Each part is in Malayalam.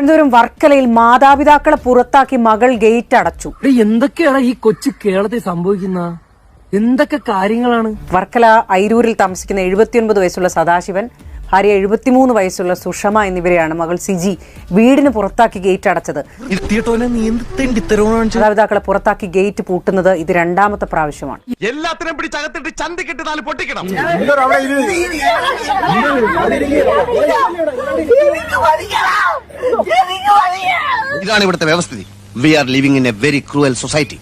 തിരുവനന്തപുരം വർക്കലയിൽ മാതാപിതാക്കളെ പുറത്താക്കി മകൾ ഗേറ്റ് അടച്ചു. എന്തൊക്കെയാണ് ഈ കൊച്ചു കേരളത്തിൽ സംഭവിക്കുന്ന എന്തൊക്കെ കാര്യങ്ങളാണ്? വർക്കല ഐരൂരിൽ താമസിക്കുന്ന 79 വയസ്സുള്ള സദാശിവൻ, ഭാര്യ 73 വയസ്സുള്ള സുഷമ എന്നിവരെയാണ് മകൾ സിജി വീടിന് പുറത്താക്കി ഗേറ്റ് അടച്ചത്. മാതാപിതാക്കളെ പുറത്താക്കി ഗേറ്റ് പൂട്ടുന്നത് ഇത് രണ്ടാമത്തെ പ്രാവശ്യമാണ്. ഇതാണ് ഇവിടുത്തെ വ്യവസ്ഥിതി. We are living in a very cruel society.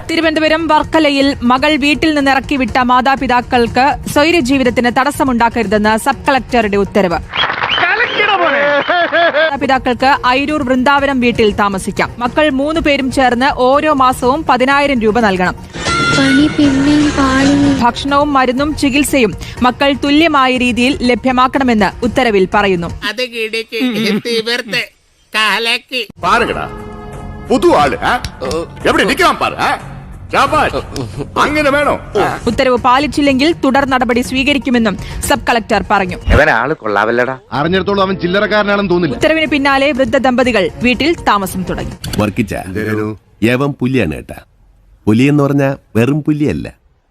Thiruvananthapuram വർക്കലയിൽ മകൾ വീട്ടിൽ നിന്ന് ഇറക്കി വിട്ട മാതാപിതാക്കൾക്ക് സ്വൈര ജീവിതത്തിന് തടസ്സമുണ്ടാക്കരുതെന്ന് സബ് കളക്ടറുടെ ഉത്തരവ്. മാതാപിതാക്കൾക്ക് ഐരൂർ വൃന്ദാവനം വീട്ടിൽ താമസിക്കാം. മക്കൾ 3 പേരും ചേർന്ന് ഓരോ മാസവും 10,000 രൂപ നൽകണം. ഭക്ഷണവും മരുന്നും ചികിത്സയും മക്കൾ തുല്യമായ രീതിയിൽ ലഭ്യമാക്കണമെന്ന് ഉത്തരവിൽ പറയുന്നു. பாருங்கடா புது ஆளு எப்படி நிக்கலாம் பாரு അങ്ങനെ വേണോ? ഉത്തരവ് പാലിച്ചില്ലെങ്കിൽ തുടർ നടപടി സ്വീകരിക്കുമെന്നും സബ് കളക്ടർ പറഞ്ഞു. അറിഞ്ഞിടത്തോളം അവൻ ചില്ലറക്കാരനാണെന്ന് തോന്നില്ല. ഉത്തരവിന് പിന്നാലെ വൃദ്ധ ദമ്പതികൾ വീട്ടിൽ താമസം തുടങ്ങി. പുലിയാണ് കേട്ടാ. പുലി എന്ന് പറഞ്ഞാൽ വെറും പുലിയല്ല,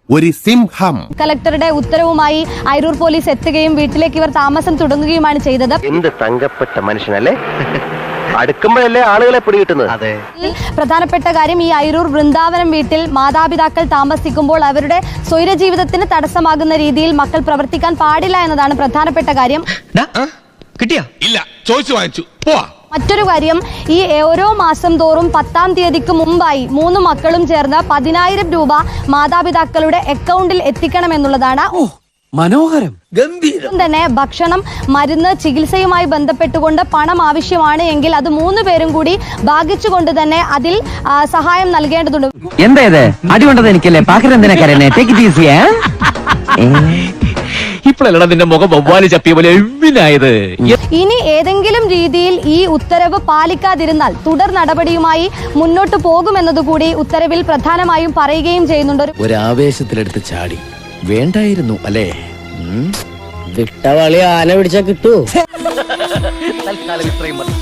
ഒരു സിംഹം. കളക്ടറുടെ ഉത്തരവുമായി ഐരൂർ പോലീസ് എത്തുകയും വീട്ടിലേക്ക് ഇവർ താമസം തുടങ്ങുകയുമാണ് ചെയ്തത്. എന്ത് തങ്കപ്പെട്ട മനുഷ്യനല്ലേ, അടുക്കുമ്പോഴല്ലേ ആളുകളെ പിടികിട്ടുന്നത്. പ്രധാനപ്പെട്ട കാര്യം, ഈ ഐരൂർ വൃന്ദാവനം വീട്ടിൽ മാതാപിതാക്കൾ താമസിക്കുമ്പോൾ അവരുടെ സ്വൈര ജീവിതത്തിന് തടസ്സമാകുന്ന രീതിയിൽ മക്കൾ പ്രവർത്തിക്കാൻ പാടില്ല എന്നതാണ് പ്രധാനപ്പെട്ട കാര്യം. മറ്റൊരു കാര്യം, ഈ ഓരോ മാസം തോറും 10-ാം തീയതിക്ക് മുമ്പായി 3 മക്കളും ചേർന്ന് 10,000 രൂപ മാതാപിതാക്കളുടെ അക്കൗണ്ടിൽ എത്തിക്കണമെന്നുള്ളതാണ്. മനോഹരം, ഗംഭീരം. തന്നെ ഭക്ഷണം, മരുന്ന്, ചികിത്സയുമായി ബന്ധപ്പെട്ടുകൊണ്ട് പണം ആവശ്യമാണ് എങ്കിൽ അത് 3 പേരും കൂടി ഭാഗിച്ചുകൊണ്ട് തന്നെ അതിൽ സഹായം നൽകേണ്ടതുണ്ട്. എന്താ അടികൊണ്ടത് എനിക്കല്ലേ, പാക്കരെന്തിനാ കരയണേ? Take it easy. ഇപ്പോഴല്ല നിന്റെ മുഖം വവ്വാലി ചപ്പിയ പോലെ എവിനായത്. ഇനി ഏതെങ്കിലും രീതിയിൽ ഈ ഉത്തരവ് പാലിക്കാതിരുന്നാൽ തുടർ നടപടിയുമായി മുന്നോട്ട് പോകുമെന്നതുകൂടി ഉത്തരവിൽ പ്രധാനമായും പറയുകയും ചെയ്യുന്നുണ്ട്. ഒരു ആവേശത്തിലെടുത്ത് ചാടി വേണ്ടായിരുന്നു അല്ലേ? വിട്ടവളി ആന പിടിച്ചാ കിട്ടൂ. തൽക്കാലം ഇത്രയും മതി.